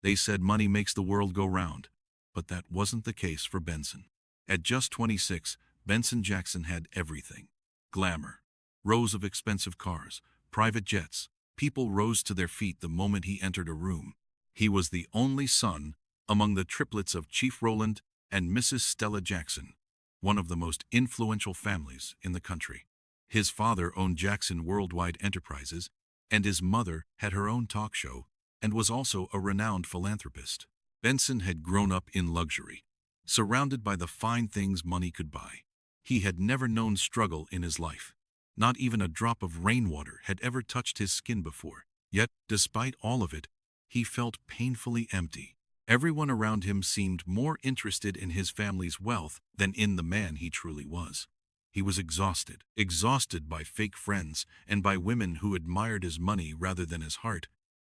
They said money makes the world go round. But that wasn't the case for Benson. At just 26, Benson Jackson had everything. Glamour. Rows of expensive cars. Private jets. People rose to their feet the moment he entered a room. He was the only son among the triplets of Chief Roland and Mrs. Stella Jackson, one of the most influential families in the country. His father owned Jackson Worldwide Enterprises, and his mother had her own talk show and was also a renowned philanthropist. Benson had grown up in luxury, surrounded by the fine things money could buy. He had never known struggle in his life. Not even a drop of rainwater had ever touched his skin before. Yet, despite all of it, he felt painfully empty. Everyone around him seemed more interested in his family's wealth than in the man he truly was. He was exhausted by fake friends and by women who admired his money rather than his heart.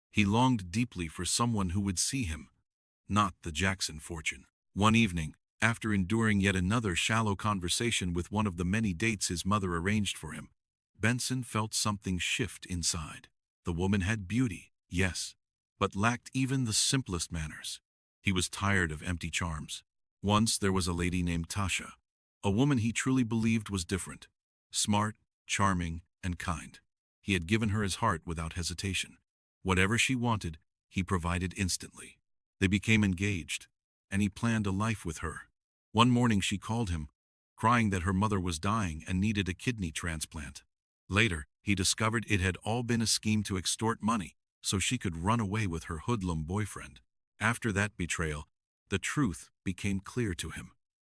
He longed deeply for someone who would see him, not the Jackson fortune. One evening, after enduring yet another shallow conversation with one of the many dates his mother arranged for him, Benson felt something shift inside. The woman had beauty, yes, but lacked even the simplest manners. He was tired of empty charms. Once there was a lady named Tasha, a woman he truly believed was different, smart, charming, and kind. He had given her his heart without hesitation. Whatever she wanted, he provided instantly. They became engaged, and he planned a life with her. One morning she called him, crying that her mother was dying and needed a kidney transplant. Later, he discovered it had all been a scheme to extort money so she could run away with her hoodlum boyfriend. After that betrayal, the truth became clear to him.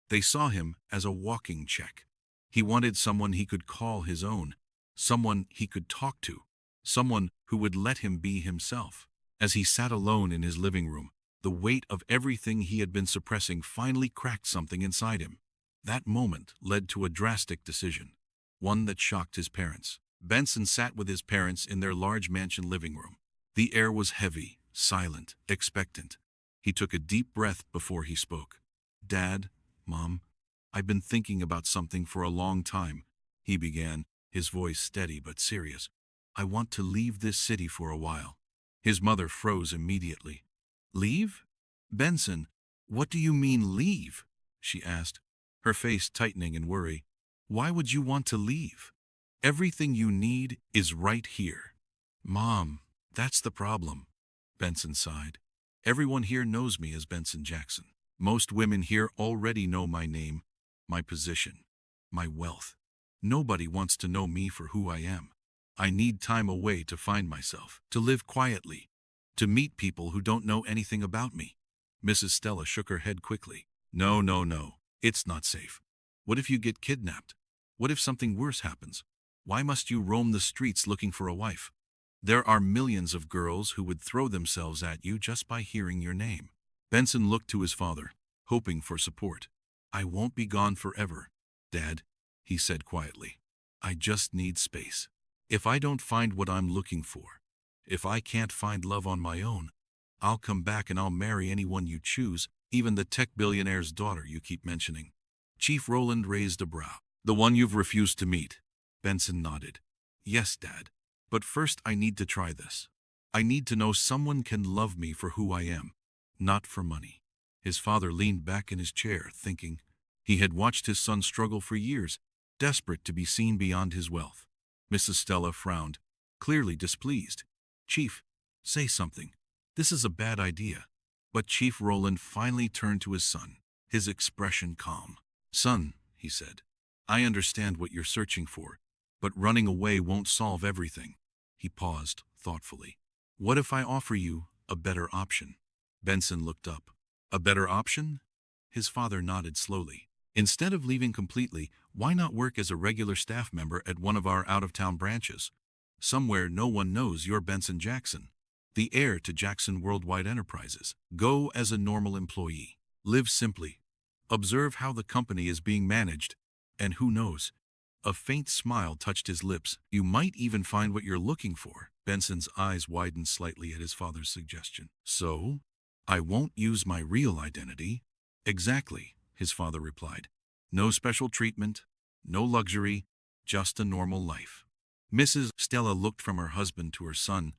They saw him as a walking check. He wanted someone he could call his own, someone he could talk to, someone who would let him be himself. As he sat alone in his living room, the weight of everything he had been suppressing finally cracked something inside him. That moment led to a drastic decision, one that shocked his parents. Benson sat with his parents in their large mansion living room. The air was heavy, silent, expectant. He took a deep breath before he spoke. "Dad, Mom, I've been thinking about something for a long time," he began, his voice steady but serious. "I want to leave this city for a while." His mother froze immediately. "Leave? Benson, what do you mean leave?" she asked, her face tightening in worry. "Why would you want to leave? Everything you need is right here." "Mom, that's the problem," Benson sighed. "Everyone here knows me as Benson Jackson. Most women here already know my name, my position, my wealth. Nobody wants to know me for who I am. I need time away to find myself, to live quietly, to meet people who don't know anything about me." Mrs. Stella shook her head quickly. No, it's not safe. What if you get kidnapped? What if something worse happens? Why must you roam the streets looking for a wife? There are millions of girls who would throw themselves at you just by hearing your name." Benson looked to his father, hoping for support. "I won't be gone forever, Dad," he said quietly. "I just need space. If I don't find what I'm looking for, if I can't find love on my own, I'll come back and I'll marry anyone you choose, even the tech billionaire's daughter you keep mentioning." Chief Roland raised a brow. "The one you've refused to meet?" Benson nodded. "Yes, Dad. But first I need to try this. I need to know someone can love me for who I am, not for money." His father leaned back in his chair, thinking. He had watched his son struggle for years, desperate to be seen beyond his wealth. Mrs. Stella frowned, clearly displeased. "Chief, say something. This is a bad idea." But Chief Roland finally turned to his son, his expression calm. "Son," he said, "I understand what you're searching for, but running away won't solve everything." He paused, thoughtfully. "What if I offer you a better option?" Benson looked up. "A better option?" His father nodded slowly. "Instead of leaving completely, why not work as a regular staff member at one of our out-of-town branches? Somewhere no one knows you're Benson Jackson, the heir to Jackson Worldwide Enterprises. Go as a normal employee. Live simply. Observe how the company is being managed. And who knows?" A faint smile touched his lips. "You might even find what you're looking for." Benson's eyes widened slightly at his father's suggestion. "So? I won't use my real identity?" "Exactly," his father replied. "No special treatment, no luxury, just a normal life." Mrs. Stella looked from her husband to her son,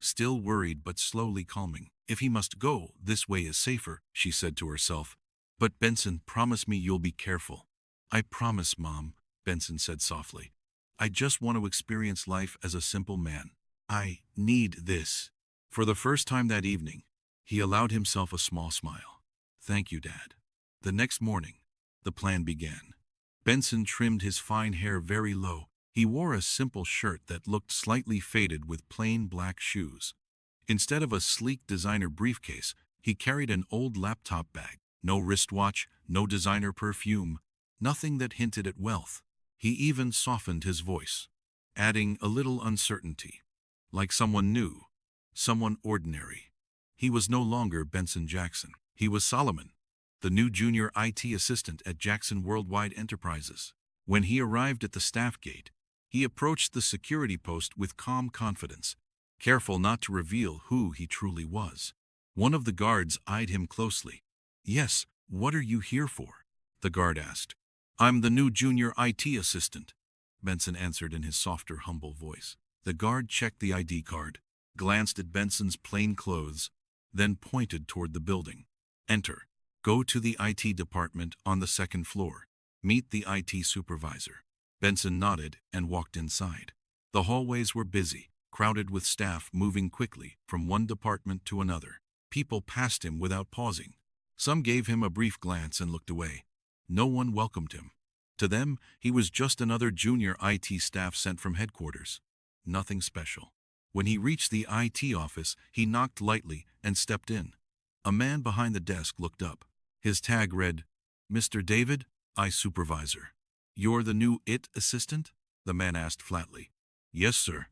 still worried but slowly calming. If he must go, this way is safer, she said to herself. But Benson, promise me you'll be careful. I promise, Mom, Benson said softly. I just want to experience life as a simple man. I need this. For the first time that evening, he allowed himself a small smile. Thank you, Dad. The next morning, the plan began. Benson trimmed his fine hair very low. He wore a simple shirt that looked slightly faded with plain black shoes. Instead of a sleek designer briefcase, he carried an old laptop bag. No wristwatch, no designer perfume, nothing that hinted at wealth. He even softened his voice, adding a little uncertainty. Like someone new, someone ordinary. He was no longer Benson Jackson. He was Solomon, the new junior IT assistant at Jackson Worldwide Enterprises. When he arrived at the staff gate, he approached the security post with calm confidence, careful not to reveal who he truly was. One of the guards eyed him closely. Yes, what are you here for? The guard asked. I'm the new junior IT assistant, Benson answered in his softer, humble voice. The guard checked the ID card, glanced at Benson's plain clothes, then pointed toward the building. Enter. Go to the IT department on the second floor. Meet the IT supervisor. Benson nodded and walked inside. The hallways were busy, crowded with staff moving quickly from one department to another. People passed him without pausing. Some gave him a brief glance and looked away. No one welcomed him. To them, he was just another junior IT staff sent from headquarters. Nothing special. When he reached the IT office, he knocked lightly and stepped in. A man behind the desk looked up. His tag read, Mr. David, I supervisor. You're the new IT assistant? The man asked flatly. Yes, sir.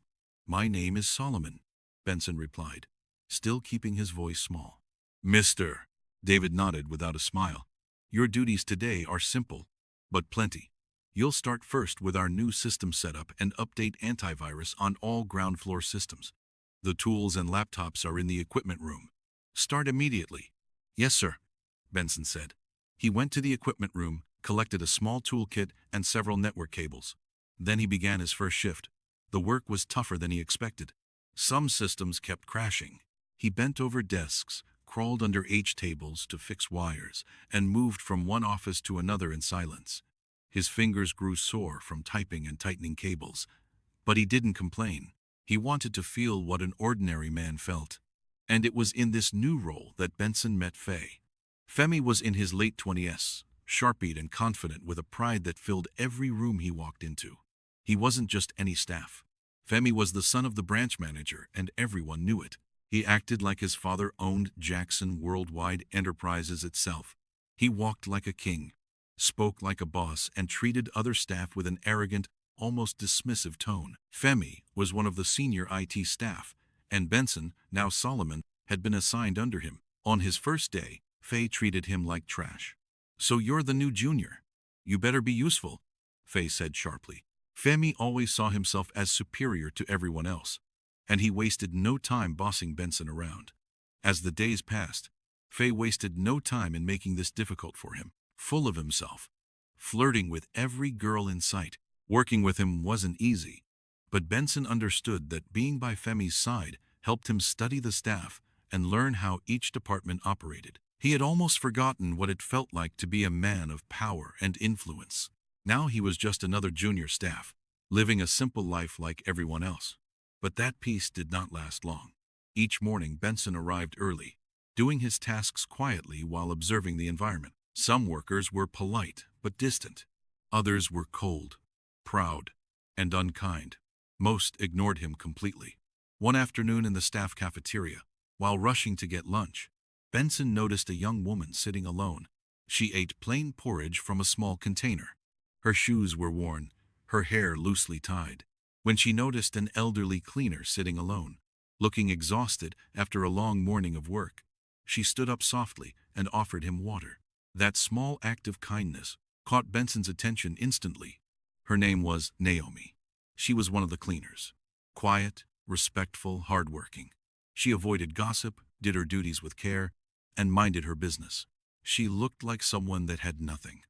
My name is Solomon, Benson replied, still keeping his voice small. Mr. David nodded without a smile. Your duties today are simple, but plenty. You'll start first with our new system setup and update antivirus on all ground floor systems. The tools and laptops are in the equipment room. Start immediately. Yes, sir, Benson said. He went to the equipment room, collected a small toolkit and several network cables. Then he began his first shift. The work was tougher than he expected. Some systems kept crashing. He bent over desks, crawled under H-tables to fix wires, and moved from one office to another in silence. His fingers grew sore from typing and tightening cables. But he didn't complain. He wanted to feel what an ordinary man felt. And it was in this new role that Benson met Faye. Femi was in his late 20s, sharp-eyed and confident with a pride that filled every room he walked into. He wasn't just any staff. Femi was the son of the branch manager, and everyone knew it. He acted like his father owned Jackson Worldwide Enterprises itself. He walked like a king, spoke like a boss, and treated other staff with an arrogant, almost dismissive tone. Femi was one of the senior IT staff, and Benson, now Solomon, had been assigned under him. On his first day, Faye treated him like trash. So you're the new junior. You better be useful, Faye said sharply. Femi always saw himself as superior to everyone else, and he wasted no time bossing Benson around. As the days passed, Faye wasted no time in making this difficult for him. Full of himself, flirting with every girl in sight. Working with him wasn't easy, but Benson understood that being by Femi's side helped him study the staff and learn how each department operated. He had almost forgotten what it felt like to be a man of power and influence. Now he was just another junior staff, living a simple life like everyone else. But that peace did not last long. Each morning Benson arrived early, doing his tasks quietly while observing the environment. Some workers were polite but distant. Others were cold, proud, and unkind. Most ignored him completely. One afternoon in the staff cafeteria, while rushing to get lunch, Benson noticed a young woman sitting alone. She ate plain porridge from a small container. Her shoes were worn, her hair loosely tied. When she noticed an elderly cleaner sitting alone, looking exhausted after a long morning of work, she stood up softly and offered him water. That small act of kindness caught Benson's attention instantly. Her name was Naomi. She was one of the cleaners. Quiet, respectful, hardworking. She avoided gossip, did her duties with care, and minded her business. She looked like someone that had nothing.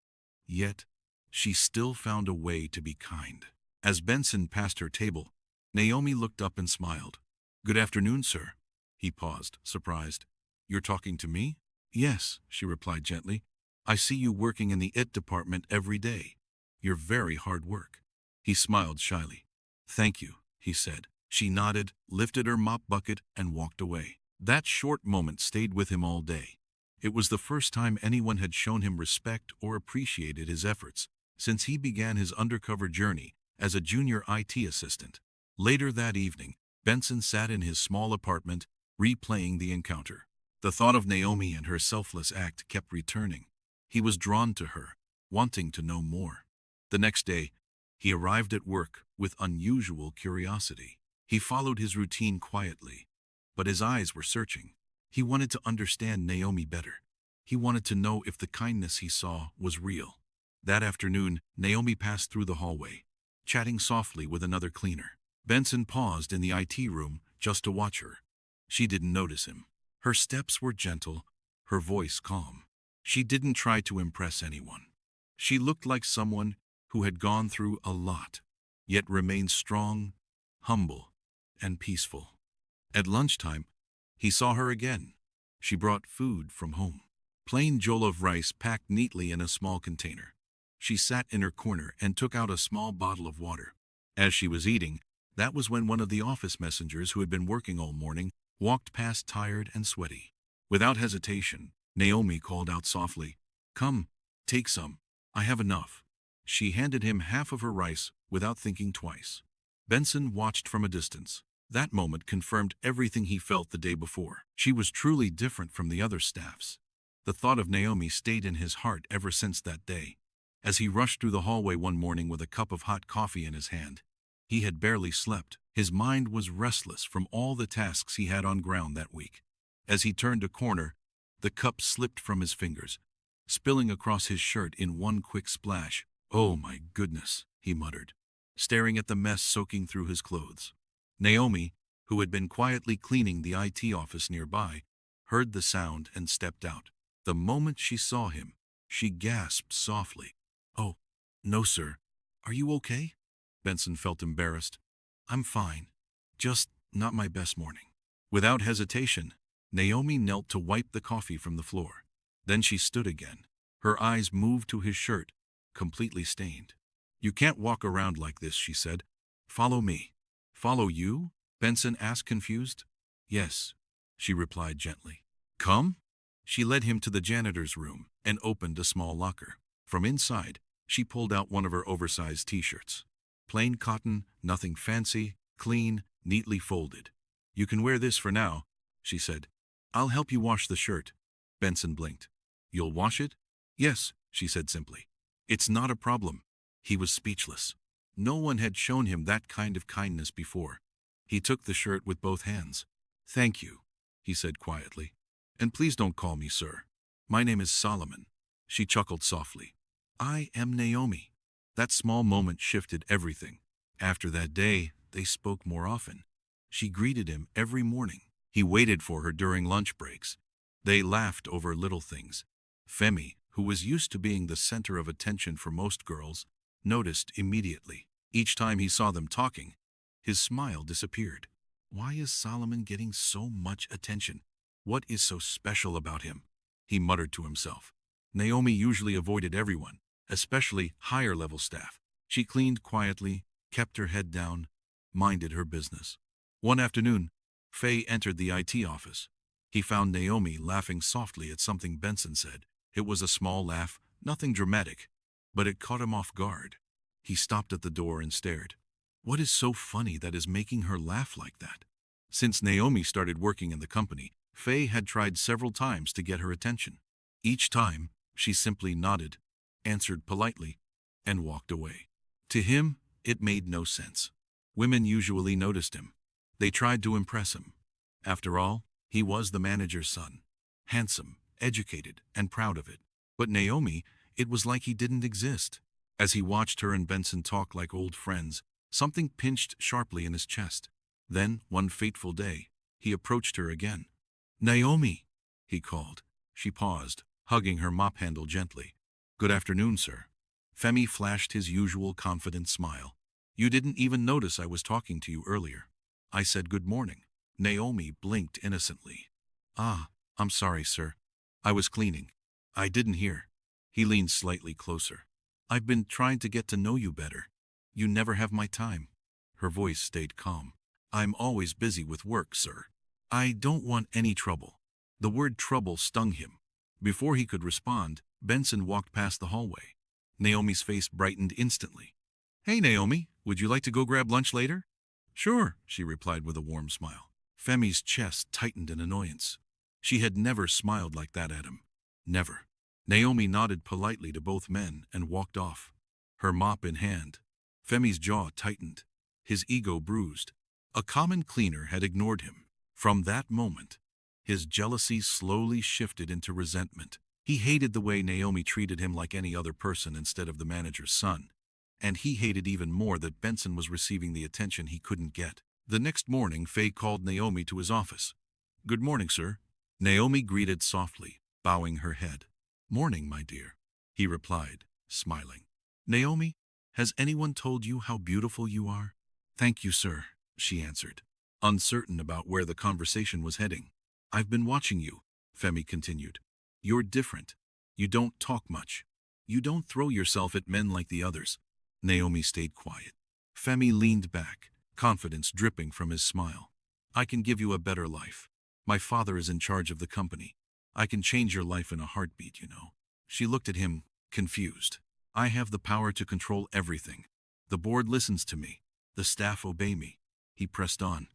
Yet, she still found a way to be kind. As Benson passed her table, Naomi looked up and smiled. Good afternoon, sir. He paused, surprised. You're talking to me? Yes, she replied gently. I see you working in the IT department every day. You're very hard work. He smiled shyly. Thank you, he said. She nodded, lifted her mop bucket, and walked away. That short moment stayed with him all day. It was the first time anyone had shown him respect or appreciated his efforts since he began his undercover journey as a junior IT assistant. Later that evening, Benson sat in his small apartment, replaying the encounter. The thought of Naomi and her selfless act kept returning. He was drawn to her, wanting to know more. The next day, he arrived at work with unusual curiosity. He followed his routine quietly, but his eyes were searching. He wanted to understand Naomi better. He wanted to know if the kindness he saw was real. That afternoon, Naomi passed through the hallway, chatting softly with another cleaner. Benson paused in the IT room just to watch her. She didn't notice him. Her steps were gentle, her voice calm. She didn't try to impress anyone. She looked like someone who had gone through a lot, yet remained strong, humble, and peaceful. At lunchtime, he saw her again. She brought food from home. Plain jollof rice packed neatly in a small container. She sat in her corner and took out a small bottle of water. As she was eating, that was when one of the office messengers who had been working all morning walked past tired and sweaty. Without hesitation, Naomi called out softly, "Come, take some. I have enough." She handed him half of her rice without thinking twice. Benson watched from a distance. That moment confirmed everything he felt the day before. She was truly different from the other staffs. The thought of Naomi stayed in his heart ever since that day. As he rushed through the hallway one morning with a cup of hot coffee in his hand, he had barely slept. His mind was restless from all the tasks he had on ground that week. As he turned a corner, the cup slipped from his fingers, spilling across his shirt in one quick splash. "Oh my goodness," he muttered, staring at the mess soaking through his clothes. Naomi, who had been quietly cleaning the IT office nearby, heard the sound and stepped out. The moment she saw him, she gasped softly. "Oh, no, sir. Are you okay?" Benson felt embarrassed. "I'm fine. Just not my best morning." Without hesitation, Naomi knelt to wipe the coffee from the floor. Then she stood again. Her eyes moved to his shirt, completely stained. "You can't walk around like this," she said. "Follow me." "Follow you?" Benson asked, confused. "Yes," she replied gently. "Come?" She led him to the janitor's room and opened a small locker. From inside, she pulled out one of her oversized t-shirts. Plain cotton, nothing fancy, clean, neatly folded. "You can wear this for now," she said. "I'll help you wash the shirt." Benson blinked. "You'll wash it?" "Yes," she said simply. "It's not a problem." He was speechless. No one had shown him that kind of kindness before. He took the shirt with both hands. "Thank you," he said quietly. "And please don't call me sir. My name is Solomon." She chuckled softly. "I am Naomi." That small moment shifted everything. After that day, they spoke more often. She greeted him every morning. He waited for her during lunch breaks. They laughed over little things. Femi, who was used to being the center of attention for most girls, noticed immediately. Each time he saw them talking, his smile disappeared. "Why is Solomon getting so much attention? What is so special about him?" he muttered to himself. Naomi usually avoided everyone, especially higher-level staff. She cleaned quietly, kept her head down, minded her business. One afternoon, Faye entered the IT office. He found Naomi laughing softly at something Benson said. It was a small laugh, nothing dramatic, but it caught him off guard. He stopped at the door and stared. What is so funny that is making her laugh like that? Since Naomi started working in the company, Faye had tried several times to get her attention. Each time, she simply nodded, answered politely, and walked away. To him, it made no sense. Women usually noticed him. They tried to impress him. After all, he was the manager's son. Handsome, educated, and proud of it. But Naomi, it was like he didn't exist. As he watched her and Benson talk like old friends, something pinched sharply in his chest. Then, one fateful day, he approached her again. "Naomi," he called. She paused, hugging her mop handle gently. "Good afternoon, sir." Femi flashed his usual confident smile. "You didn't even notice I was talking to you earlier." "I said good morning." Naomi blinked innocently. "Ah, I'm sorry, sir. I was cleaning. I didn't hear." He leaned slightly closer. "I've been trying to get to know you better. You never have my time." Her voice stayed calm. "I'm always busy with work, sir. I don't want any trouble." The word trouble stung him. Before he could respond, Benson walked past the hallway. Naomi's face brightened instantly. "Hey, Naomi, would you like to go grab lunch later?" "Sure," she replied with a warm smile. Femi's chest tightened in annoyance. She had never smiled like that at him. Never. Naomi nodded politely to both men and walked off, her mop in hand. Femi's jaw tightened, his ego bruised. A common cleaner had ignored him. From that moment, his jealousy slowly shifted into resentment. He hated the way Naomi treated him like any other person instead of the manager's son. And he hated even more that Benson was receiving the attention he couldn't get. The next morning, Faye called Naomi to his office. "Good morning, sir." Naomi greeted softly, bowing her head. "Morning, my dear," he replied, smiling. "Naomi, has anyone told you how beautiful you are?" "Thank you, sir," she answered, uncertain about where the conversation was heading. "I've been watching you," Femi continued. "You're different. You don't talk much. You don't throw yourself at men like the others." Naomi stayed quiet. Femi leaned back, confidence dripping from his smile. "I can give you a better life. My father is in charge of the company. I can change your life in a heartbeat, you know." She looked at him, confused. "I have the power to control everything. The board listens to me. The staff obey me." He pressed on.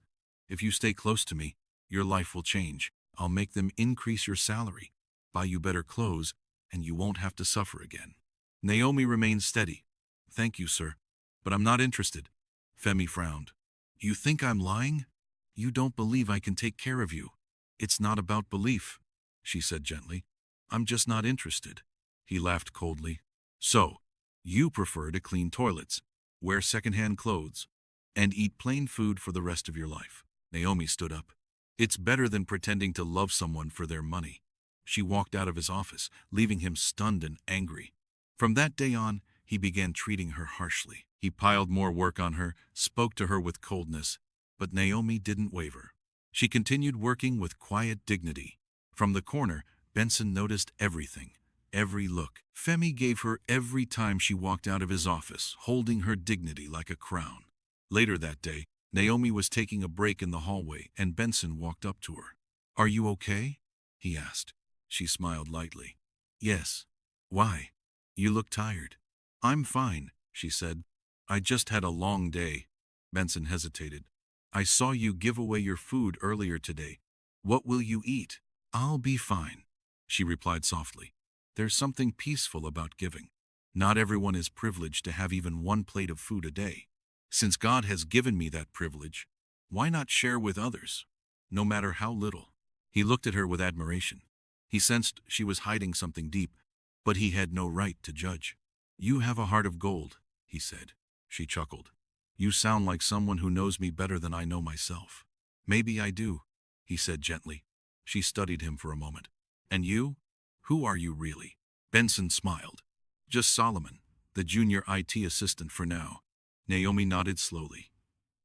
"If you stay close to me, your life will change. I'll make them increase your salary, buy you better clothes, and you won't have to suffer again." Naomi remained steady. "Thank you, sir, but I'm not interested." Femi frowned. "You think I'm lying? You don't believe I can take care of you." "It's not about belief," she said gently. "I'm just not interested." He laughed coldly. "So, you prefer to clean toilets, wear secondhand clothes, and eat plain food for the rest of your life." Naomi stood up. "It's better than pretending to love someone for their money." She walked out of his office, leaving him stunned and angry. From that day on, he began treating her harshly. He piled more work on her, spoke to her with coldness, but Naomi didn't waver. She continued working with quiet dignity. From the corner, Benson noticed everything, every look. Femi gave her every time she walked out of his office, holding her dignity like a crown. Later that day, Naomi was taking a break in the hallway, and Benson walked up to her. "Are you okay?" he asked. She smiled lightly. "Yes." "Why? You look tired." "I'm fine," she said. "I just had a long day." Benson hesitated. "I saw you give away your food earlier today. What will you eat?" "I'll be fine," she replied softly. "There's something peaceful about giving. Not everyone is privileged to have even one plate of food a day. Since God has given me that privilege, why not share with others, no matter how little?" He looked at her with admiration. He sensed she was hiding something deep, but he had no right to judge. "You have a heart of gold," he said. She chuckled. "You sound like someone who knows me better than I know myself." "Maybe I do," he said gently. She studied him for a moment. "And you? Who are you really?" Benson smiled. "Just Solomon, the junior IT assistant for now." Naomi nodded slowly.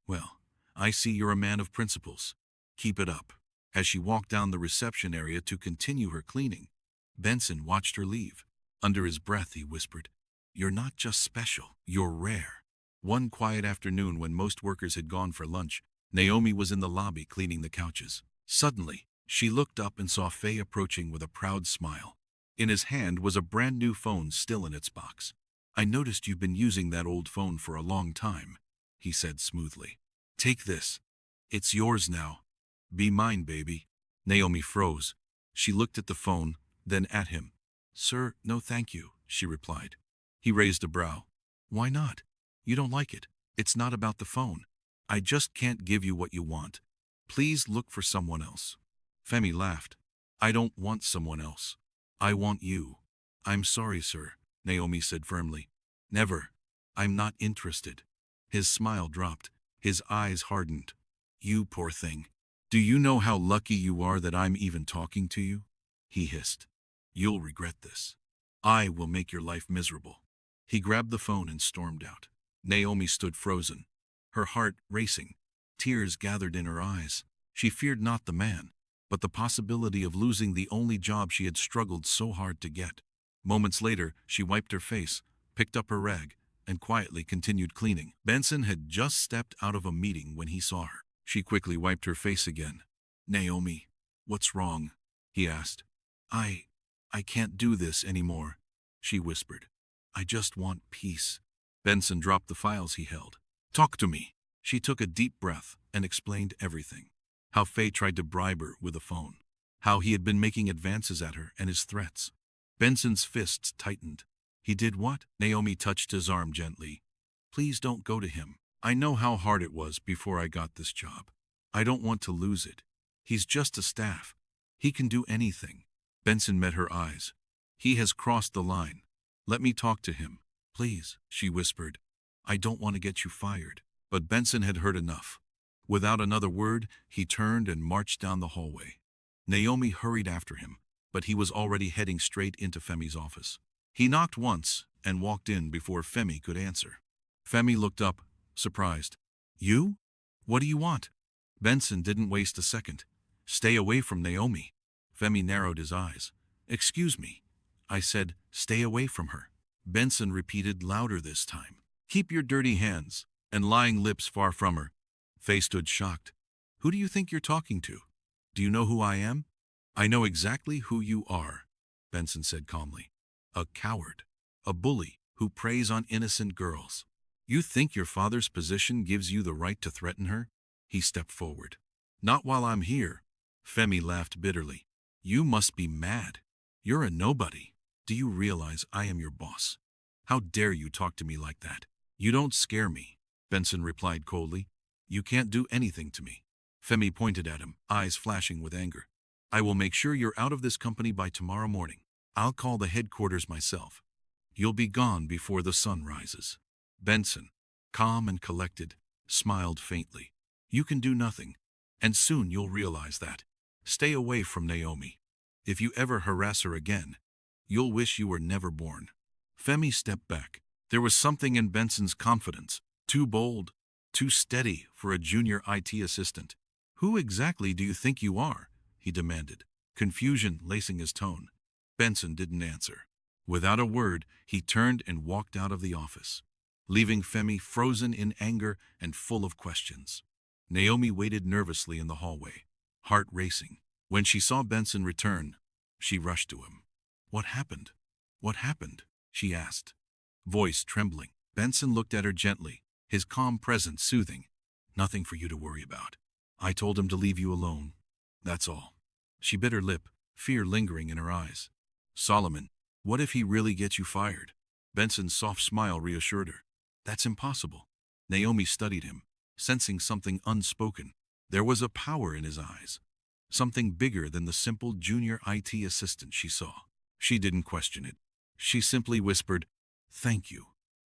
"Well, I see you're a man of principles. Keep it up." As she walked down the reception area to continue her cleaning, Benson watched her leave. Under his breath, he whispered, "You're not just special, you're rare." One quiet afternoon when most workers had gone for lunch, Naomi was in the lobby cleaning the couches. Suddenly, she looked up and saw Faye approaching with a proud smile. In his hand was a brand new phone still in its box. "I noticed you've been using that old phone for a long time," he said smoothly. "Take this. It's yours now. Be mine, baby." Naomi froze. She looked at the phone, then at him. "Sir, no thank you," she replied. He raised a brow. "Why not? You don't like it. It's not about the phone. I just can't give you what you want. Please look for someone else." Femi laughed. "I don't want someone else. I want you." "I'm sorry, sir," Naomi said firmly. "Never. I'm not interested." His smile dropped. His eyes hardened. "You poor thing. Do you know how lucky you are that I'm even talking to you?" he hissed. "You'll regret this. I will make your life miserable." He grabbed the phone and stormed out. Naomi stood frozen, her heart racing. Tears gathered in her eyes. She feared not the man, but the possibility of losing the only job she had struggled so hard to get. Moments later, she wiped her face, picked up her rag, and quietly continued cleaning. Benson had just stepped out of a meeting when he saw her. She quickly wiped her face again. "Naomi, what's wrong?" he asked. I can't do this anymore," she whispered. "I just want peace." Benson dropped the files he held. "Talk to me." She took a deep breath and explained everything. How Faye tried to bribe her with a phone. How he had been making advances at her and his threats. Benson's fists tightened. "He did what?" Naomi touched his arm gently. "Please don't go to him. I know how hard it was before I got this job. I don't want to lose it. He's just a staff. He can do anything." Benson met her eyes. "He has crossed the line. Let me talk to him, please," she whispered. "I don't want to get you fired." But Benson had heard enough. Without another word, he turned and marched down the hallway. Naomi hurried after him, but he was already heading straight into Femi's office. He knocked once and walked in before Femi could answer. Femi looked up, surprised. "You? What do you want?" Benson didn't waste a second. "Stay away from Naomi." Femi narrowed his eyes. "Excuse me. I said, stay away from her." Benson repeated louder this time. "Keep your dirty hands and lying lips far from her." Faye stood shocked. "Who do you think you're talking to? Do you know who I am?" "I know exactly who you are," Benson said calmly. "A coward. A bully who preys on innocent girls. You think your father's position gives you the right to threaten her?" He stepped forward. "Not while I'm here." Femi laughed bitterly. "You must be mad. You're a nobody. Do you realize I am your boss? How dare you talk to me like that?" "You don't scare me," Benson replied coldly. "You can't do anything to me." Femi pointed at him, eyes flashing with anger. "I will make sure you're out of this company by tomorrow morning. I'll call the headquarters myself. You'll be gone before the sun rises." Benson, calm and collected, smiled faintly. "You can do nothing, and soon you'll realize that. Stay away from Naomi. If you ever harass her again, you'll wish you were never born." Femi stepped back. There was something in Benson's confidence, too bold, too steady for a junior IT assistant. "Who exactly do you think you are?" he demanded, confusion lacing his tone. Benson didn't answer. Without a word, he turned and walked out of the office, leaving Femi frozen in anger and full of questions. Naomi waited nervously in the hallway, heart racing. When she saw Benson return, she rushed to him. "What happened? What happened?" she asked, voice trembling. Benson looked at her gently, his calm presence soothing. "Nothing for you to worry about. I told him to leave you alone. That's all." She bit her lip, fear lingering in her eyes. "Solomon, what if he really gets you fired?" Benson's soft smile reassured her. "That's impossible." Naomi studied him, sensing something unspoken. There was a power in his eyes, something bigger than the simple junior IT assistant she saw. She didn't question it. She simply whispered, "Thank you.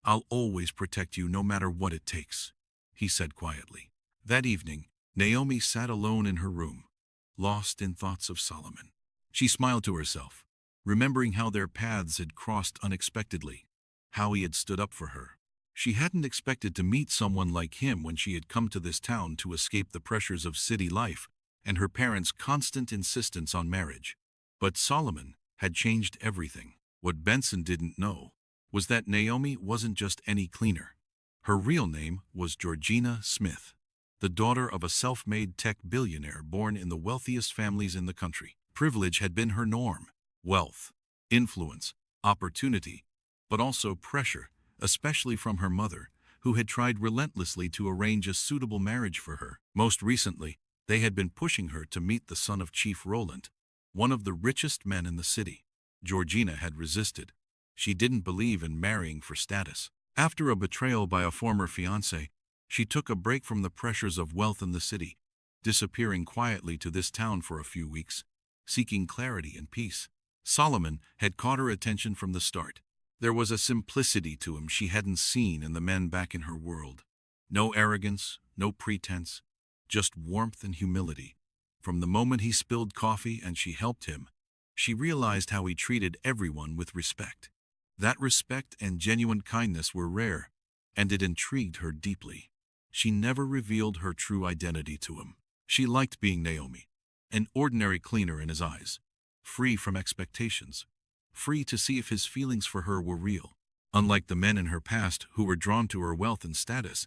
I'll always protect you no matter what it takes," he said quietly. That evening, Naomi sat alone in her room, lost in thoughts of Solomon. She smiled to herself, remembering how their paths had crossed unexpectedly, how he had stood up for her. She hadn't expected to meet someone like him when she had come to this town to escape the pressures of city life and her parents' constant insistence on marriage. But Solomon had changed everything. What Benson didn't know was that Naomi wasn't just any cleaner. Her real name was Georgina Smith, the daughter of a self-made tech billionaire born in the wealthiest families in the country. Privilege had been her norm. Wealth, influence, opportunity, but also pressure, especially from her mother, who had tried relentlessly to arrange a suitable marriage for her. Most recently, they had been pushing her to meet the son of Chief Roland, one of the richest men in the city. Georgina had resisted. She didn't believe in marrying for status. After a betrayal by a former fiancé, she took a break from the pressures of wealth in the city, disappearing quietly to this town for a few weeks, seeking clarity and peace. Solomon had caught her attention from the start. There was a simplicity to him she hadn't seen in the men back in her world. No arrogance, no pretense, just warmth and humility. From the moment he spilled coffee and she helped him, she realized how he treated everyone with respect. That respect and genuine kindness were rare, and it intrigued her deeply. She never revealed her true identity to him. She liked being Naomi, an ordinary cleaner in his eyes, free from expectations, free to see if his feelings for her were real. Unlike the men in her past who were drawn to her wealth and status,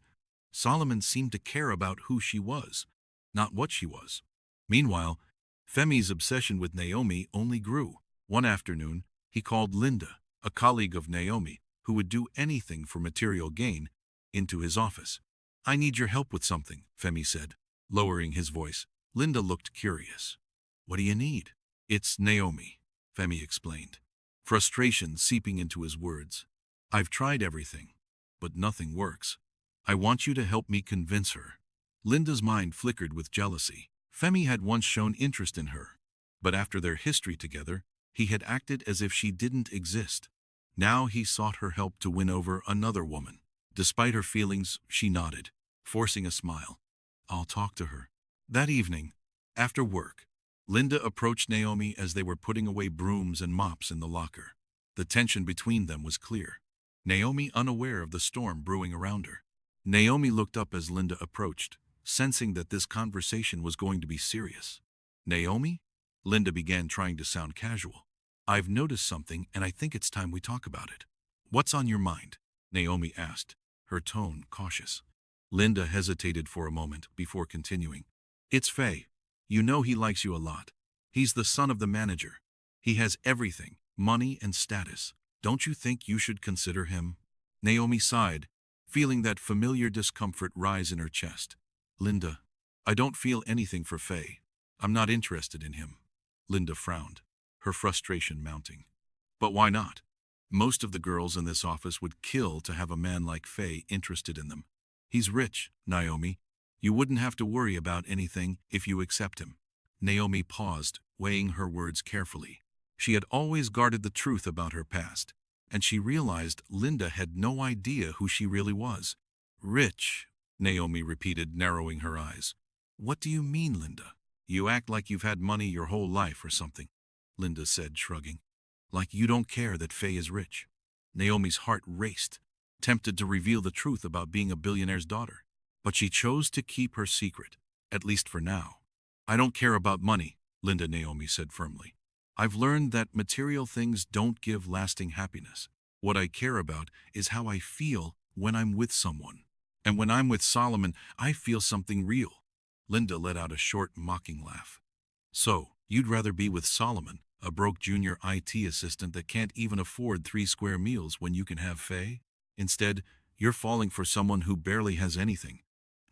Solomon seemed to care about who she was, not what she was. Meanwhile, Femi's obsession with Naomi only grew. One afternoon, he called Linda, a colleague of Naomi, who would do anything for material gain, into his office. "I need your help with something," Femi said, lowering his voice. Linda looked curious. "What do you need?" "It's Naomi," Femi explained, frustration seeping into his words. "I've tried everything, but nothing works. I want you to help me convince her." Linda's mind flickered with jealousy. Femi had once shown interest in her, but after their history together, he had acted as if she didn't exist. Now he sought her help to win over another woman. Despite her feelings, she nodded, forcing a smile. "I'll talk to her." That evening, after work, Linda approached Naomi as they were putting away brooms and mops in the locker. The tension between them was clear, Naomi unaware of the storm brewing around her. Naomi looked up as Linda approached, sensing that this conversation was going to be serious. "Naomi?" Linda began, trying to sound casual. "I've noticed something and I think it's time we talk about it." "What's on your mind?" Naomi asked, her tone cautious. Linda hesitated for a moment before continuing. "It's Faye. You know he likes you a lot. He's the son of the manager. He has everything, money and status. Don't you think you should consider him?" Naomi sighed, feeling that familiar discomfort rise in her chest. "Linda, I don't feel anything for Faye. I'm not interested in him." Linda frowned, her frustration mounting. "But why not? Most of the girls in this office would kill to have a man like Faye interested in them. He's rich, Naomi. You wouldn't have to worry about anything if you accept him." Naomi paused, weighing her words carefully. She had always guarded the truth about her past, and she realized Linda had no idea who she really was. "Rich," Naomi repeated, narrowing her eyes. "What do you mean, Linda? You act like you've had money your whole life or something," Linda said, shrugging. "Like you don't care that Faye is rich." Naomi's heart raced, tempted to reveal the truth about being a billionaire's daughter. But she chose to keep her secret, at least for now. "I don't care about money," Naomi said firmly. "I've learned that material things don't give lasting happiness. What I care about is how I feel when I'm with someone. And when I'm with Solomon, I feel something real." Linda let out a short, mocking laugh. "So, you'd rather be with Solomon, a broke junior IT assistant that can't even afford 3 square meals when you can have Faye? Instead, you're falling for someone who barely has anything."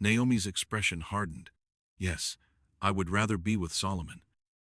Naomi's expression hardened. "Yes, I would rather be with Solomon.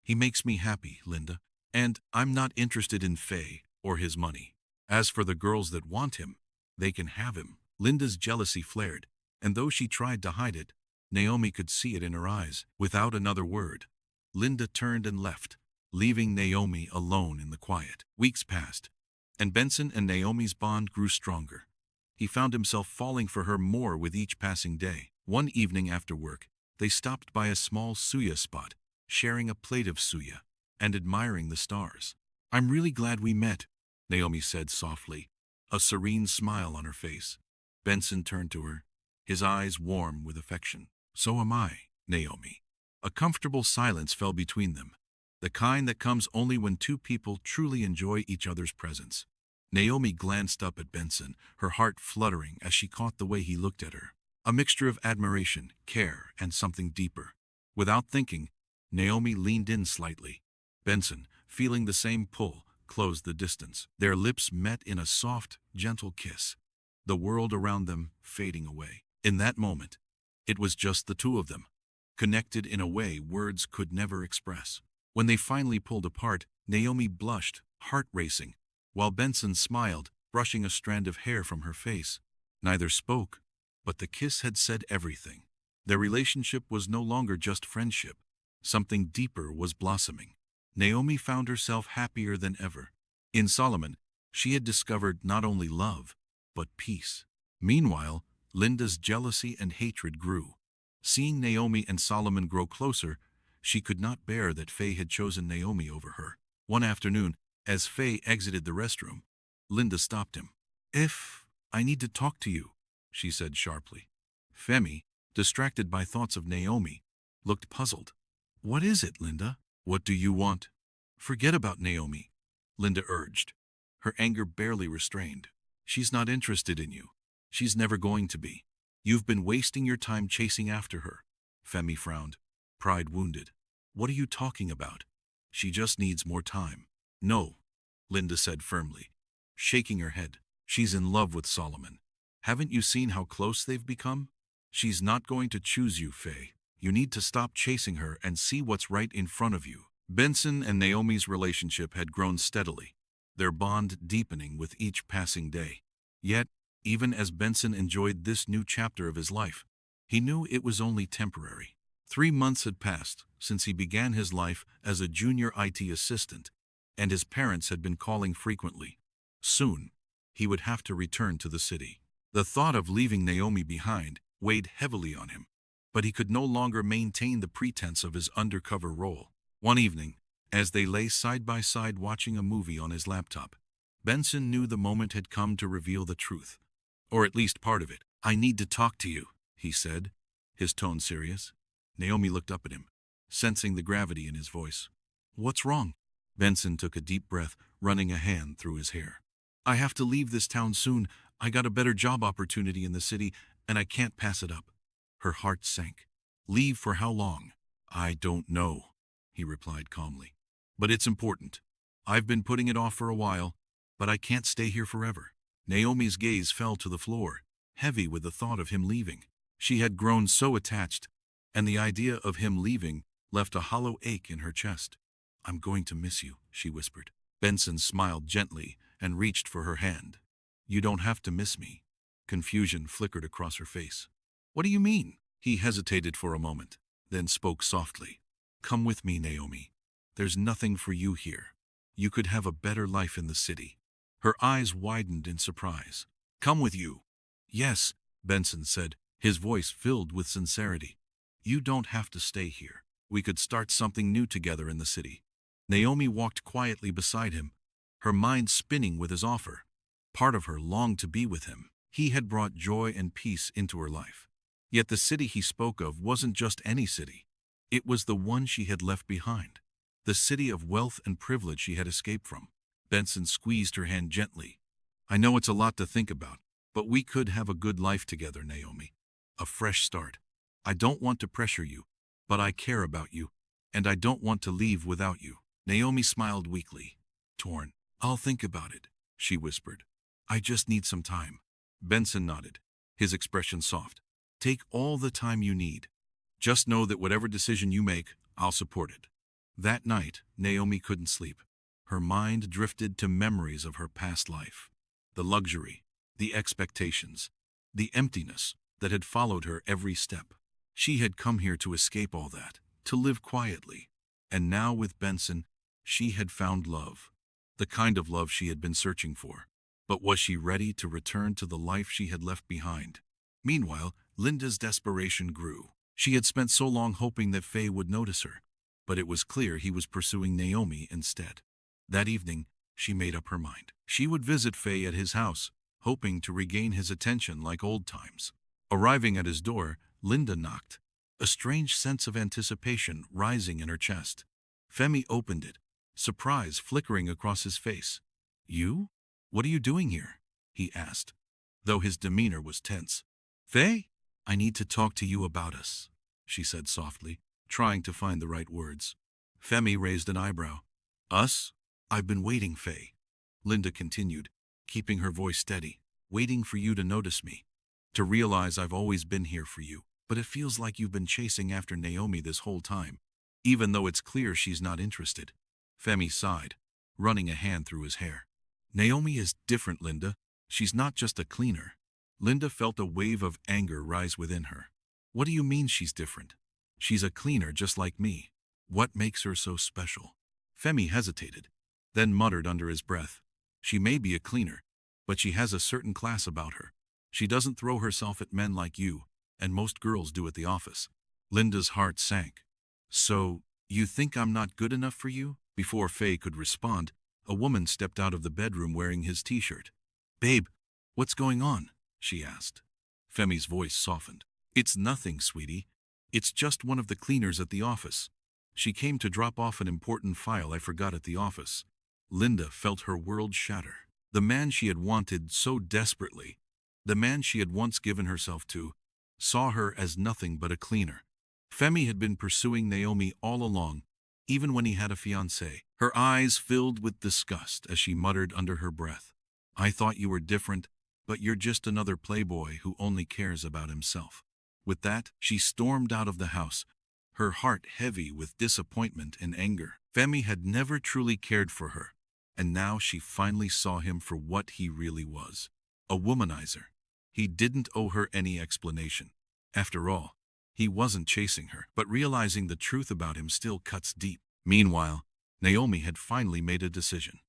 He makes me happy, Linda, and I'm not interested in Faye or his money. As for the girls that want him, they can have him." Linda's jealousy flared, and though she tried to hide it, Naomi could see it in her eyes. Without another word, Linda turned and left, leaving Naomi alone in the quiet. Weeks passed, and Benson and Naomi's bond grew stronger. He found himself falling for her more with each passing day. One evening after work, they stopped by a small suya spot, sharing a plate of suya and admiring the stars. "I'm really glad we met," Naomi said softly, a serene smile on her face. Benson turned to her, his eyes warm with affection. "So am I, Naomi." A comfortable silence fell between them, the kind that comes only when two people truly enjoy each other's presence. Naomi glanced up at Benson, her heart fluttering as she caught the way he looked at her. A mixture of admiration, care, and something deeper. Without thinking, Naomi leaned in slightly. Benson, feeling the same pull, closed the distance. Their lips met in a soft, gentle kiss, the world around them fading away. In that moment, it was just the two of them, connected in a way words could never express. When they finally pulled apart, Naomi blushed, heart racing, while Benson smiled, brushing a strand of hair from her face. Neither spoke, but the kiss had said everything. Their relationship was no longer just friendship. Something deeper was blossoming. Naomi found herself happier than ever. In Solomon, she had discovered not only love, but peace. Meanwhile, Linda's jealousy and hatred grew. Seeing Naomi and Solomon grow closer, she could not bear that Faye had chosen Naomi over her. One afternoon, as Faye exited the restroom, Linda stopped him. I need to talk to you," she said sharply. Femi, distracted by thoughts of Naomi, looked puzzled. What is it, Linda? What do you want? Forget about Naomi, Linda urged, her anger barely restrained. She's not interested in you. She's never going to be. You've been wasting your time chasing after her. Femi frowned, pride wounded. What are you talking about? She just needs more time. No, Linda said firmly, shaking her head. She's in love with Solomon. Haven't you seen how close they've become? She's not going to choose you, Faye. You need to stop chasing her and see what's right in front of you. Benson and Naomi's relationship had grown steadily, their bond deepening with each passing day. Yet, even as Benson enjoyed this new chapter of his life, he knew it was only temporary. 3 months had passed since he began his life as a junior IT assistant, and his parents had been calling frequently. Soon, he would have to return to the city. The thought of leaving Naomi behind weighed heavily on him, but he could no longer maintain the pretense of his undercover role. One evening, as they lay side by side watching a movie on his laptop, Benson knew the moment had come to reveal the truth. Or at least part of it. I need to talk to you, he said, his tone serious. Naomi looked up at him, sensing the gravity in his voice. What's wrong? Benson took a deep breath, running a hand through his hair. I have to leave this town soon. I got a better job opportunity in the city, and I can't pass it up. Her heart sank. Leave for how long? I don't know, he replied calmly. But it's important. I've been putting it off for a while, but I can't stay here forever. Naomi's gaze fell to the floor, heavy with the thought of him leaving. She had grown so attached, and the idea of him leaving left a hollow ache in her chest. I'm going to miss you, she whispered. Benson smiled gently and reached for her hand. You don't have to miss me. Confusion flickered across her face. What do you mean? He hesitated for a moment, then spoke softly. Come with me, Naomi. There's nothing for you here. You could have a better life in the city. Her eyes widened in surprise. Come with you. Yes, Benson said, his voice filled with sincerity. You don't have to stay here. We could start something new together in the city. Naomi walked quietly beside him, her mind spinning with his offer. Part of her longed to be with him. He had brought joy and peace into her life. Yet the city he spoke of wasn't just any city. It was the one she had left behind. The city of wealth and privilege she had escaped from. Benson squeezed her hand gently. I know it's a lot to think about, but we could have a good life together, Naomi. A fresh start. I don't want to pressure you, but I care about you, and I don't want to leave without you. Naomi smiled weakly. Torn. I'll think about it, she whispered. I just need some time. Benson nodded, his expression soft. Take all the time you need. Just know that whatever decision you make, I'll support it. That night, Naomi couldn't sleep. Her mind drifted to memories of her past life. The luxury, the expectations, the emptiness that had followed her every step. She had come here to escape all that, to live quietly. And now with Benson, she had found love. The kind of love she had been searching for. But was she ready to return to the life she had left behind? Meanwhile, Linda's desperation grew. She had spent so long hoping that Faye would notice her, but it was clear he was pursuing Naomi instead. That evening, she made up her mind. She would visit Faye at his house, hoping to regain his attention like old times. Arriving at his door, Linda knocked, a strange sense of anticipation rising in her chest. Femi opened it, surprise flickering across his face. You? What are you doing here? He asked, though his demeanor was tense. Faye? I need to talk to you about us, she said softly, trying to find the right words. Femi raised an eyebrow. Us? I've been waiting, Faye, Linda continued, keeping her voice steady, waiting for you to notice me, to realize I've always been here for you. But it feels like you've been chasing after Naomi this whole time, even though it's clear she's not interested. Femi sighed, running a hand through his hair. Naomi is different, Linda. She's not just a cleaner. Linda felt a wave of anger rise within her. What do you mean she's different? She's a cleaner just like me. What makes her so special? Femi hesitated, then muttered under his breath. She may be a cleaner, but she has a certain class about her. She doesn't throw herself at men like you, and most girls do at the office. Linda's heart sank. So, you think I'm not good enough for you? Before Faye could respond, a woman stepped out of the bedroom wearing his t-shirt. Babe, what's going on? She asked. Femi's voice softened. It's nothing, sweetie. It's just one of the cleaners at the office. She came to drop off an important file I forgot at the office. Linda felt her world shatter. The man she had wanted so desperately, the man she had once given herself to, saw her as nothing but a cleaner. Femi had been pursuing Naomi all along, even when he had a fiancée. Her eyes filled with disgust as she muttered under her breath, "I thought you were different, but you're just another playboy who only cares about himself." With that, she stormed out of the house, her heart heavy with disappointment and anger. Femi had never truly cared for her, and now she finally saw him for what he really was: a womanizer. He didn't owe her any explanation. After all, he wasn't chasing her, but realizing the truth about him still cuts deep. Meanwhile, Naomi had finally made a decision.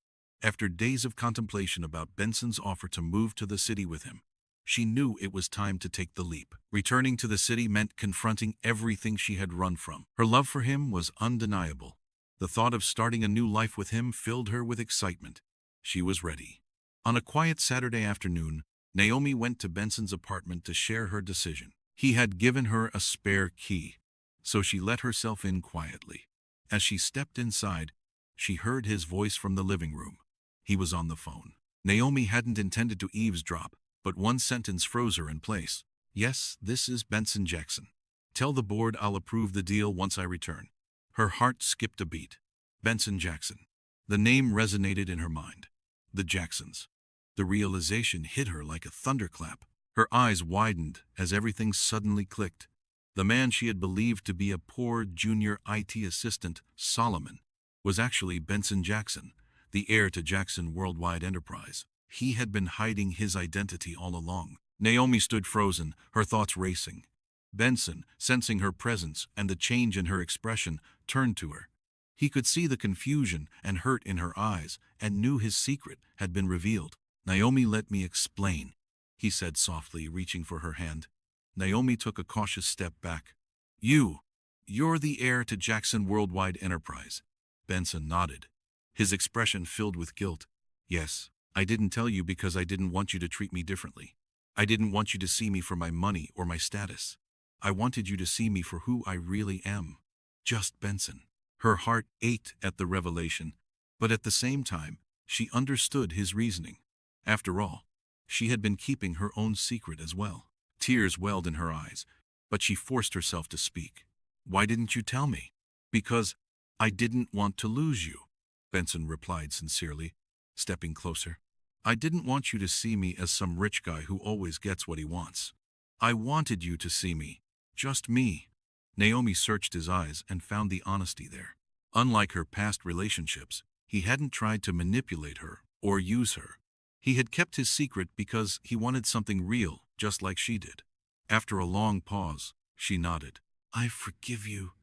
After days of contemplation about Benson's offer to move to the city with him, she knew it was time to take the leap. Returning to the city meant confronting everything she had run from. Her love for him was undeniable. The thought of starting a new life with him filled her with excitement. She was ready. On a quiet Saturday afternoon, Naomi went to Benson's apartment to share her decision. He had given her a spare key, so she let herself in quietly. As she stepped inside, she heard his voice from the living room. He was on the phone. Naomi hadn't intended to eavesdrop, but one sentence froze her in place. "Yes, this is Benson Jackson. Tell the board I'll approve the deal once I return." Her heart skipped a beat. Benson Jackson. The name resonated in her mind. The Jacksons. The realization hit her like a thunderclap. Her eyes widened as everything suddenly clicked. The man she had believed to be a poor junior IT assistant, Solomon, was actually Benson Jackson, the heir to Jackson Worldwide Enterprise. He had been hiding his identity all along. Naomi stood frozen, her thoughts racing. Benson, sensing her presence and the change in her expression, turned to her. He could see the confusion and hurt in her eyes and knew his secret had been revealed. "Naomi, let me explain," he said softly, reaching for her hand. Naomi took a cautious step back. You're the heir to Jackson Worldwide Enterprise." Benson nodded, his expression filled with guilt. "Yes, I didn't tell you because I didn't want you to treat me differently. I didn't want you to see me for my money or my status. I wanted you to see me for who I really am. Just Benson." Her heart ached at the revelation, but at the same time, she understood his reasoning. After all, she had been keeping her own secret as well. Tears welled in her eyes, but she forced herself to speak. "Why didn't you tell me?" "Because I didn't want to lose you," Benson replied sincerely, stepping closer. "I didn't want you to see me as some rich guy who always gets what he wants. I wanted you to see me, just me." Naomi searched his eyes and found the honesty there. Unlike her past relationships, he hadn't tried to manipulate her or use her. He had kept his secret because he wanted something real, just like she did. After a long pause, she nodded. "I forgive you,"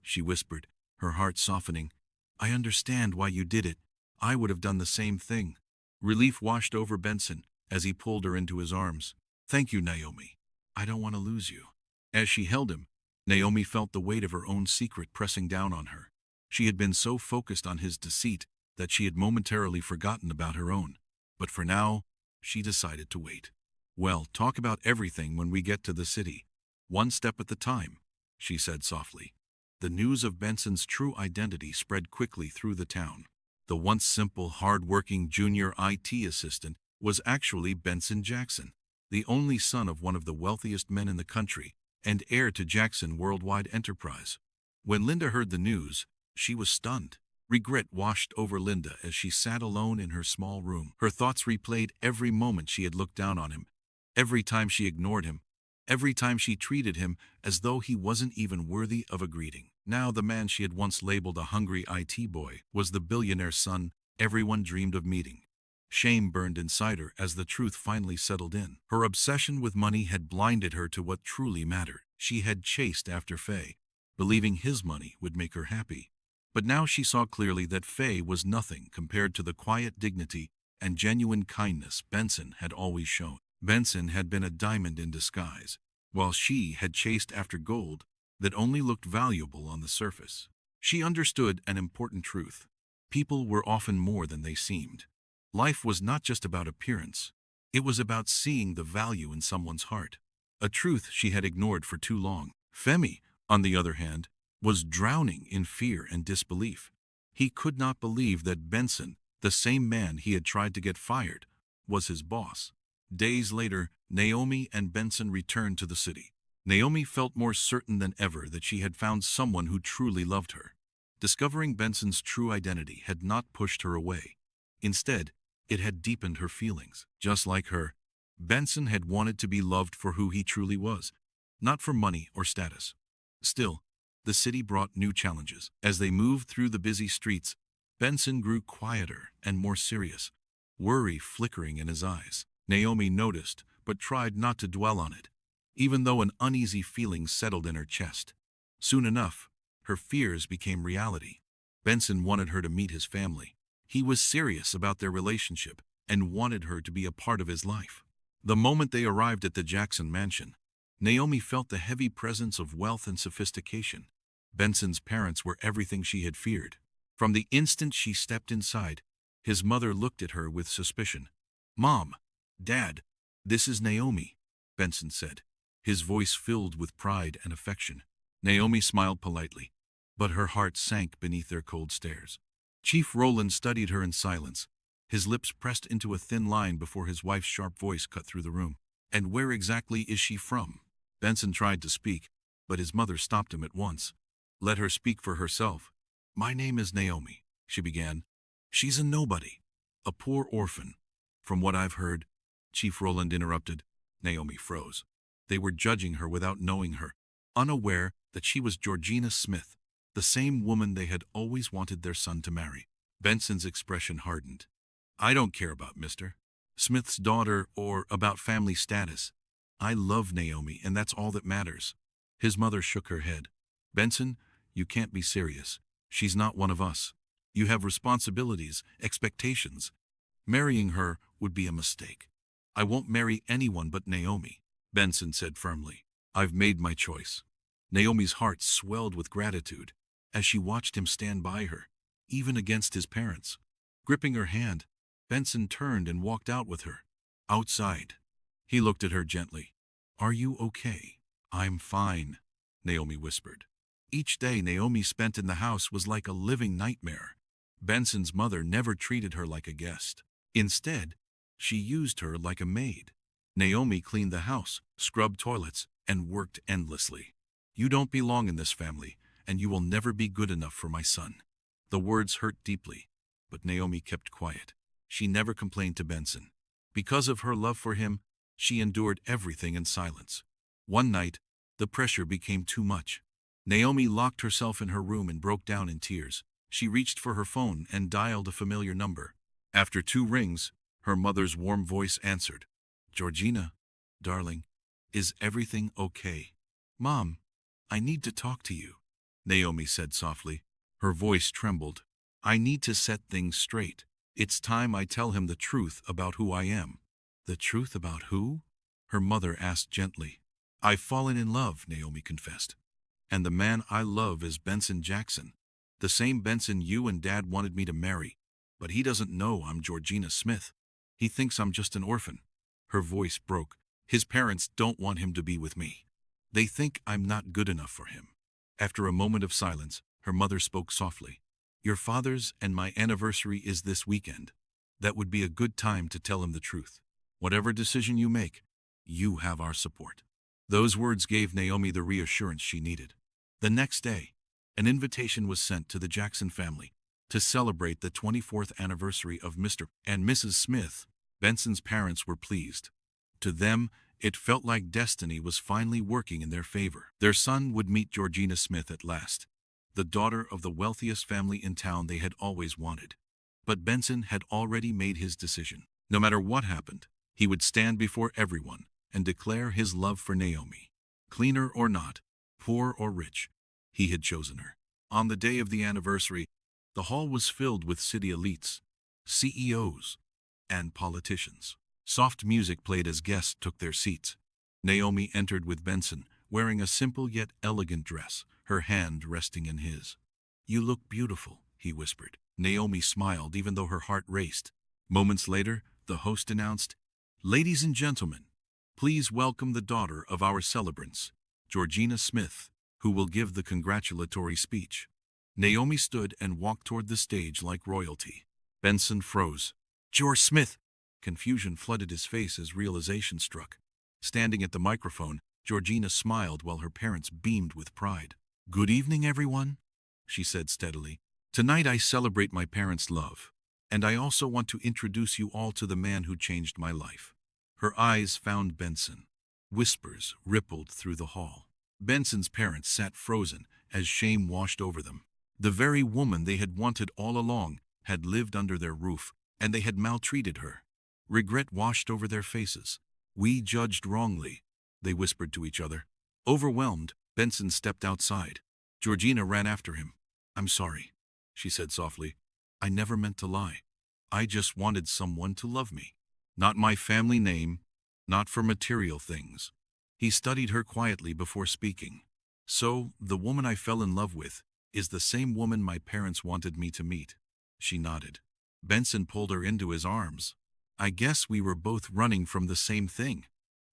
she whispered, her heart softening. "I understand why you did it. I would have done the same thing." Relief washed over Benson as he pulled her into his arms. "Thank you, Naomi. I don't want to lose you." As she held him, Naomi felt the weight of her own secret pressing down on her. She had been so focused on his deceit that she had momentarily forgotten about her own. But for now, she decided to wait. "Well, talk about everything when we get to the city. One step at a time," she said softly. The news of Benson's true identity spread quickly through the town. The once simple, hard-working junior IT assistant was actually Benson Jackson, the only son of one of the wealthiest men in the country and heir to Jackson Worldwide Enterprise. When Linda heard the news, she was stunned. Regret washed over Linda as she sat alone in her small room. Her thoughts replayed every moment she had looked down on him, every time she ignored him, every time she treated him as though he wasn't even worthy of a greeting. Now the man she had once labeled a hungry IT boy was the billionaire son everyone dreamed of meeting. Shame burned inside her as the truth finally settled in. Her obsession with money had blinded her to what truly mattered. She had chased after Faye, believing his money would make her happy. But now she saw clearly that Faye was nothing compared to the quiet dignity and genuine kindness Benson had always shown. Benson had been a diamond in disguise, while she had chased after gold that only looked valuable on the surface. She understood an important truth. People were often more than they seemed. Life was not just about appearance. It was about seeing the value in someone's heart. A truth she had ignored for too long. Femi, on the other hand, was drowning in fear and disbelief. He could not believe that Benson, the same man he had tried to get fired, was his boss. Days later, Naomi and Benson returned to the city. Naomi felt more certain than ever that she had found someone who truly loved her. Discovering Benson's true identity had not pushed her away. Instead, it had deepened her feelings. Just like her, Benson had wanted to be loved for who he truly was, not for money or status. Still, the city brought new challenges. As they moved through the busy streets, Benson grew quieter and more serious, worry flickering in his eyes. Naomi noticed, but tried not to dwell on it, even though an uneasy feeling settled in her chest. Soon enough, her fears became reality. Benson wanted her to meet his family. He was serious about their relationship and wanted her to be a part of his life. The moment they arrived at the Jackson mansion, Naomi felt the heavy presence of wealth and sophistication. Benson's parents were everything she had feared. From the instant she stepped inside, his mother looked at her with suspicion. "Mom, Dad, this is Naomi," Benson said, his voice filled with pride and affection. Naomi smiled politely, but her heart sank beneath their cold stares. Chief Rowland studied her in silence, his lips pressed into a thin line before his wife's sharp voice cut through the room. "And where exactly is she from?" Benson tried to speak, but his mother stopped him at once. "Let her speak for herself." "My name is Naomi," she began. "She's a nobody, a poor orphan. From what I've heard," Chief Rowland interrupted. Naomi froze. They were judging her without knowing her, unaware that she was Georgina Smith, the same woman they had always wanted their son to marry. Benson's expression hardened. "I don't care about Mr. Smith's daughter or about family status. I love Naomi, and that's all that matters." His mother shook her head. "Benson, you can't be serious. She's not one of us. You have responsibilities, expectations. Marrying her would be a mistake." "I won't marry anyone but Naomi," Benson said firmly. "I've made my choice." Naomi's heart swelled with gratitude as she watched him stand by her, even against his parents. Gripping her hand, Benson turned and walked out with her. Outside, he looked at her gently. "Are you okay?" "I'm fine," Naomi whispered. Each day Naomi spent in the house was like a living nightmare. Benson's mother never treated her like a guest. Instead, she used her like a maid. Naomi cleaned the house, scrubbed toilets, and worked endlessly. "You don't belong in this family, and you will never be good enough for my son." The words hurt deeply, but Naomi kept quiet. She never complained to Benson. Because of her love for him, she endured everything in silence. One night, the pressure became too much. Naomi locked herself in her room and broke down in tears. She reached for her phone and dialed a familiar number. After 2 rings, her mother's warm voice answered. "Georgina, darling, is everything okay?" "Mom, I need to talk to you," Naomi said softly. Her voice trembled. "I need to set things straight. It's time I tell him the truth about who I am." "The truth about who?" her mother asked gently. "I've fallen in love," Naomi confessed. "And the man I love is Benson Jackson, the same Benson you and Dad wanted me to marry. But he doesn't know I'm Georgina Smith. He thinks I'm just an orphan." Her voice broke. "His parents don't want him to be with me. They think I'm not good enough for him." After a moment of silence, her mother spoke softly. "Your father's and my anniversary is this weekend. That would be a good time to tell him the truth. Whatever decision you make, you have our support." Those words gave Naomi the reassurance she needed. The next day, an invitation was sent to the Jackson family to celebrate the 24th anniversary of Mr. and Mrs. Smith. Benson's parents were pleased. To them, it felt like destiny was finally working in their favor. Their son would meet Georgina Smith at last, the daughter of the wealthiest family in town they had always wanted. But Benson had already made his decision. No matter what happened, he would stand before everyone and declare his love for Naomi. Cleaner or not, poor or rich, he had chosen her. On the day of the anniversary, the hall was filled with city elites, CEOs, and politicians. Soft music played as guests took their seats. Naomi entered with Benson, wearing a simple yet elegant dress, her hand resting in his. "You look beautiful," he whispered. Naomi smiled even though her heart raced. Moments later, the host announced, "Ladies and gentlemen, please welcome the daughter of our celebrants, Georgina Smith." Who will give the congratulatory speech? Naomi stood and walked toward the stage like royalty. Benson froze. George Smith! Confusion flooded his face as realization struck. Standing at the microphone, Georgina smiled while her parents beamed with pride. Good evening, everyone, she said steadily. Tonight I celebrate my parents' love, and I also want to introduce you all to the man who changed my life. Her eyes found Benson. Whispers rippled through the hall. Benson's parents sat frozen as shame washed over them. The very woman they had wanted all along had lived under their roof, and they had maltreated her. Regret washed over their faces. We judged wrongly, they whispered to each other. Overwhelmed, Benson stepped outside. Georgina ran after him. I'm sorry, she said softly. I never meant to lie. I just wanted someone to love me. Not my family name, not for material things. He studied her quietly before speaking. So, the woman I fell in love with is the same woman my parents wanted me to meet. She nodded. Benson pulled her into his arms. I guess we were both running from the same thing.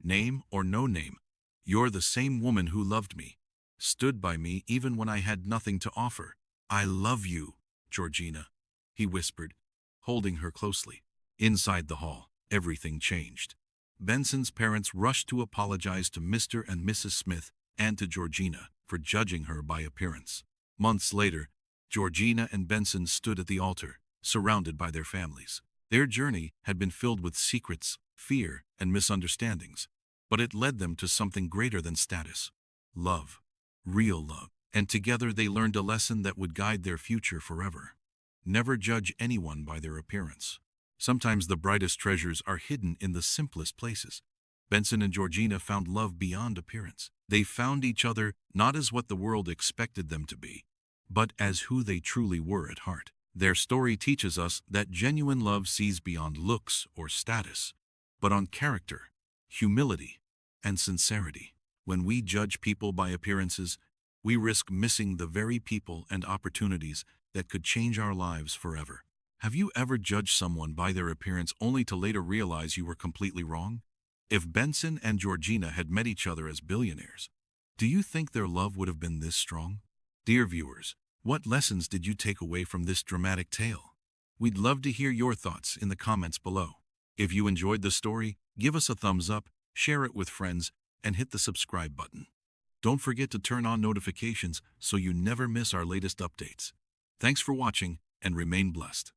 Name or no name, you're the same woman who loved me, stood by me even when I had nothing to offer. I love you, Georgina, he whispered, holding her closely. Inside the hall, everything changed. Benson's parents rushed to apologize to Mr. and Mrs. Smith and to Georgina for judging her by appearance. Months later, Georgina and Benson stood at the altar, surrounded by their families. Their journey had been filled with secrets, fear, and misunderstandings, but it led them to something greater than status. Love. Real love. And together they learned a lesson that would guide their future forever. Never judge anyone by their appearance. Sometimes the brightest treasures are hidden in the simplest places. Benson and Georgina found love beyond appearance. They found each other not as what the world expected them to be, but as who they truly were at heart. Their story teaches us that genuine love sees beyond looks or status, but on character, humility, and sincerity. When we judge people by appearances, we risk missing the very people and opportunities that could change our lives forever. Have you ever judged someone by their appearance only to later realize you were completely wrong? If Benson and Georgina had met each other as billionaires, do you think their love would have been this strong? Dear viewers, what lessons did you take away from this dramatic tale? We'd love to hear your thoughts in the comments below. If you enjoyed the story, give us a thumbs up, share it with friends, and hit the subscribe button. Don't forget to turn on notifications so you never miss our latest updates. Thanks for watching, and remain blessed.